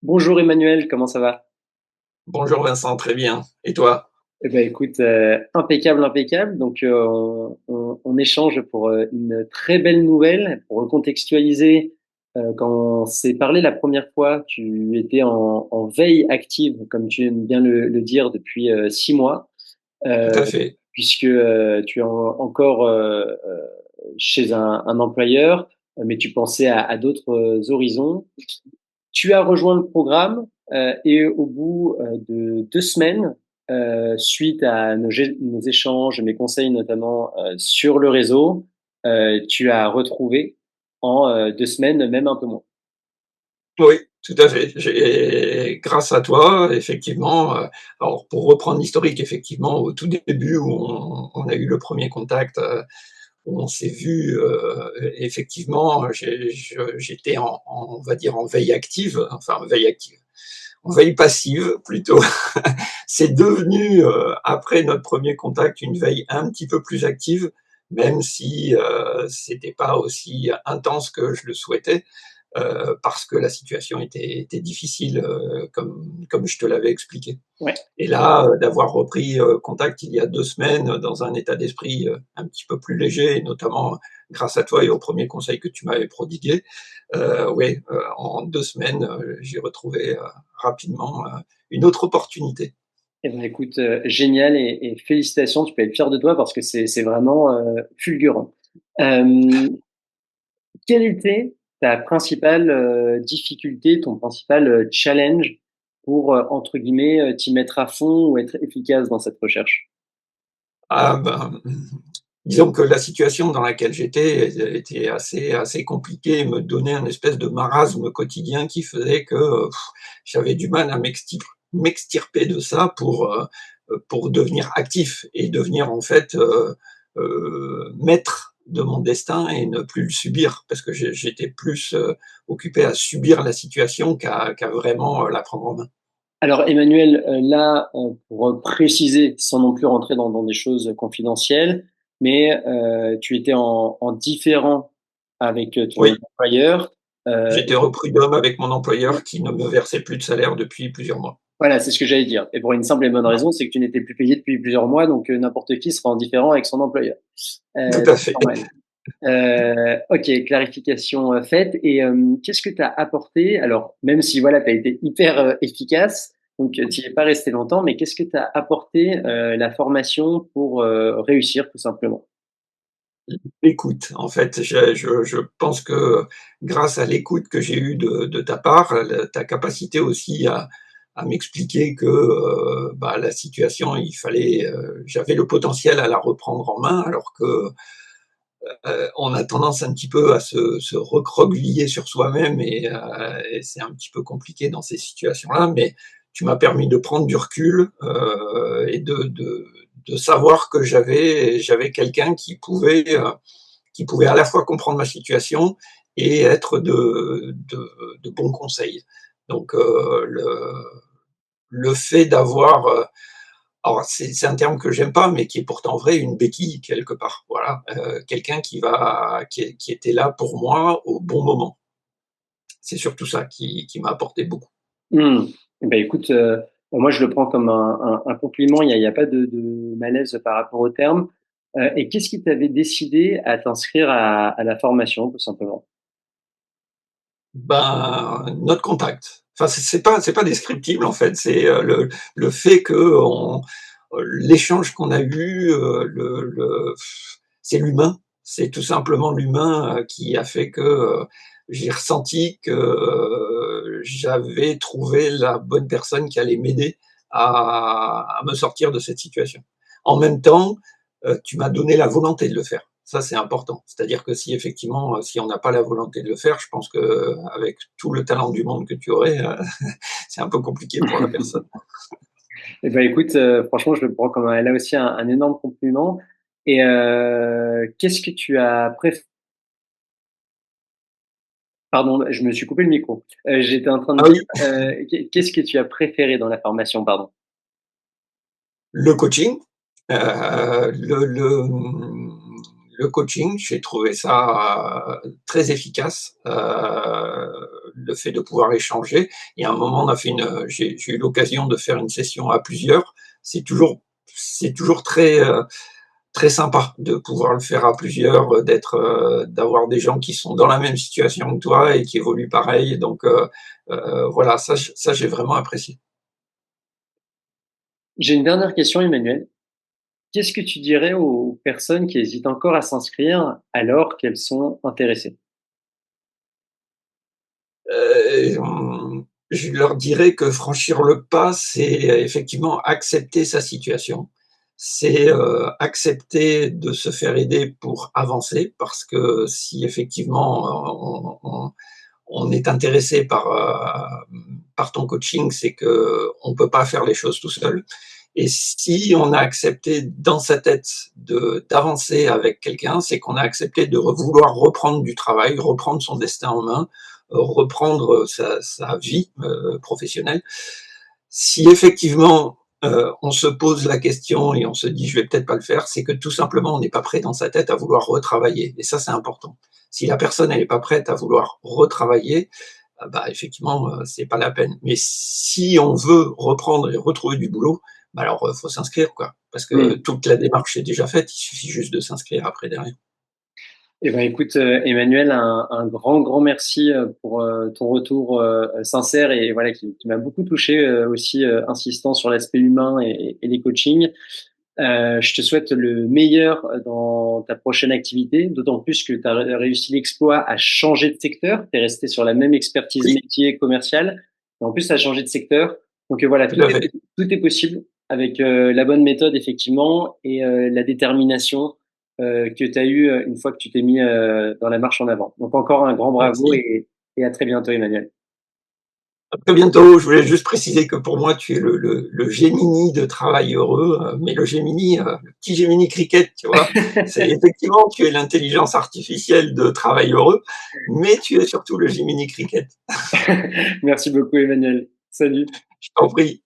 Bonjour Emmanuel, comment ça va? Bonjour Vincent, très bien. Et toi? Eh ben écoute, impeccable, impeccable. Donc on échange pour une très belle nouvelle. Pour recontextualiser, quand on s'est parlé la première fois, tu étais en veille active, comme tu aimes bien le dire, depuis 6 mois, Tout euh, à fait. puisque tu es encore chez un employeur, mais tu pensais à d'autres horizons. Tu as rejoint le programme et au bout de 2 semaines, suite à nos échanges, mes conseils notamment sur le réseau, tu as retrouvé en 2 semaines, même un peu moins. Oui, tout à fait. Grâce à toi, effectivement, alors pour reprendre l'historique, effectivement, au tout début où on a eu le premier contact, où on s'est vu, effectivement, j'étais on va dire, en veille active, enfin, veille active, en veille passive plutôt. C'est devenu, après notre premier contact, une veille un petit peu plus active, même si c'était pas aussi intense que je le souhaitais, parce que la situation était difficile, comme je te l'avais expliqué. Ouais. Et là, d'avoir repris contact il y a 2 semaines dans un état d'esprit un petit peu plus léger, et notamment grâce à toi et aux premiers conseils que tu m'avais prodigués, oui, en 2 semaines, j'ai retrouvé rapidement une autre opportunité. Eh ben, écoute, génial et félicitations, tu peux être fier de toi parce que c'est vraiment fulgurant. Euh, Quelle était ta principale difficulté, ton principal challenge pour, entre guillemets, t'y mettre à fond ou être efficace dans cette recherche? Ah ben, disons que la situation dans laquelle j'étais était assez compliquée et me donnait un espèce de marasme quotidien qui faisait que j'avais du mal à m'extirper de ça pour devenir actif et devenir en fait maître de mon destin et ne plus le subir parce que j'étais plus occupé à subir la situation qu'à vraiment la prendre en main. Alors Emmanuel, là, pour préciser, sans non plus rentrer dans des choses confidentielles, mais tu étais en différend avec ton Oui, employeur. j'étais au prud'homme avec mon employeur qui ne me versait plus de salaire depuis plusieurs mois. Voilà, c'est ce que j'allais dire. Et pour une simple et bonne raison, c'est que tu n'étais plus payé depuis plusieurs mois, donc n'importe qui sera en différend avec son employeur. Tout à C'est fait. normal. Ok, clarification faite. Et qu'est-ce que tu as apporté? Alors, même si voilà, tu as été hyper efficace, donc tu n'y es pas resté longtemps, mais qu'est-ce que tu as apporté la formation pour réussir tout simplement? Écoute, en fait, je pense que grâce à l'écoute que j'ai eue de ta part, ta capacité aussi à m'expliquer que bah, la situation, j'avais le potentiel à la reprendre en main, alors que on a tendance un petit peu à se recroqueviller sur soi-même et c'est un petit peu compliqué dans ces situations-là, mais tu m'as permis de prendre du recul et de savoir que j'avais quelqu'un qui pouvait à la fois comprendre ma situation et être de bons conseils. Donc le fait d'avoir, alors c'est un terme que j'aime pas, mais qui est pourtant vrai, une béquille quelque part. Voilà, quelqu'un qui était là pour moi au bon moment. C'est surtout ça qui m'a apporté beaucoup. Hmm. Ben écoute, moi je le prends comme un compliment. Il y a pas de malaise par rapport au terme. Et qu'est-ce qui t'avait décidé à t'inscrire à la formation, tout simplement? Ben, notre contact. Enfin, c'est pas descriptible en fait. C'est le fait que l'échange qu'on a eu, c'est l'humain. C'est tout simplement l'humain qui a fait que j'ai ressenti que j'avais trouvé la bonne personne qui allait m'aider à me sortir de cette situation. En même temps, tu m'as donné la volonté de le faire. Ça, c'est important. C'est-à-dire que si effectivement, si on n'a pas la volonté de le faire, je pense que avec tout le talent du monde que tu aurais, c'est un peu compliqué pour la personne. Eh ben écoute, franchement, je le prends comme là aussi un énorme compliment. Et qu'est-ce que tu as préféré? Pardon, je me suis coupé le micro. J'étais en train de Ah dire, oui, qu'est-ce que tu as préféré dans la formation, pardon? le coaching, le coaching, j'ai trouvé ça très efficace, le fait de pouvoir échanger. Et à un moment, j'ai eu l'occasion de faire une session à plusieurs. C'est toujours très sympa de pouvoir le faire à plusieurs, d'avoir des gens qui sont dans la même situation que toi et qui évoluent pareil. Donc voilà, ça j'ai vraiment apprécié. J'ai une dernière question, Emmanuel. Qu'est-ce que tu dirais aux personnes qui hésitent encore à s'inscrire alors qu'elles sont intéressées? Je leur dirais que franchir le pas, c'est effectivement accepter sa situation. C'est accepter de se faire aider pour avancer, parce que si effectivement on est intéressé par ton coaching, c'est qu'on ne peut pas faire les choses tout seul. Et si on a accepté dans sa tête d'avancer avec quelqu'un, c'est qu'on a accepté de vouloir reprendre du travail, reprendre son destin en main, reprendre sa vie professionnelle. Si effectivement on se pose la question et on se dit je vais peut-être pas le faire, c'est que tout simplement on n'est pas prêt dans sa tête à vouloir retravailler. Et ça c'est important. Si la personne elle n'est pas prête à vouloir retravailler, bah effectivement c'est pas la peine. Mais si on veut reprendre et retrouver du boulot, bah alors faut s'inscrire quoi, parce que Mmh. toute la démarche est déjà faite. Il suffit juste de s'inscrire après derrière. Eh ben, écoute, Emmanuel, un grand merci pour ton retour sincère et voilà qui m'a beaucoup touché aussi, insistant sur l'aspect humain et les coachings. Je te souhaite le meilleur dans ta prochaine activité, d'autant plus que tu as réussi l'exploit à changer de secteur. Tu es resté sur la même expertise Oui, métier commerciale, et en plus, tu as changé de secteur. Donc voilà, tout à fait. tout est possible avec la bonne méthode, effectivement, et la détermination que tu as eue une fois que tu t'es mis dans la marche en avant. Donc encore un grand bravo Merci. et à très bientôt, Emmanuel. À très bientôt. Je voulais juste préciser que pour moi, tu es le Gemini de travail heureux, mais le Gemini, le petit Gemini Cricket, tu vois. C'est effectivement, tu es l'intelligence artificielle de travail heureux, mais tu es surtout le Gemini Cricket. Merci beaucoup, Emmanuel. Salut. Je t'en prie.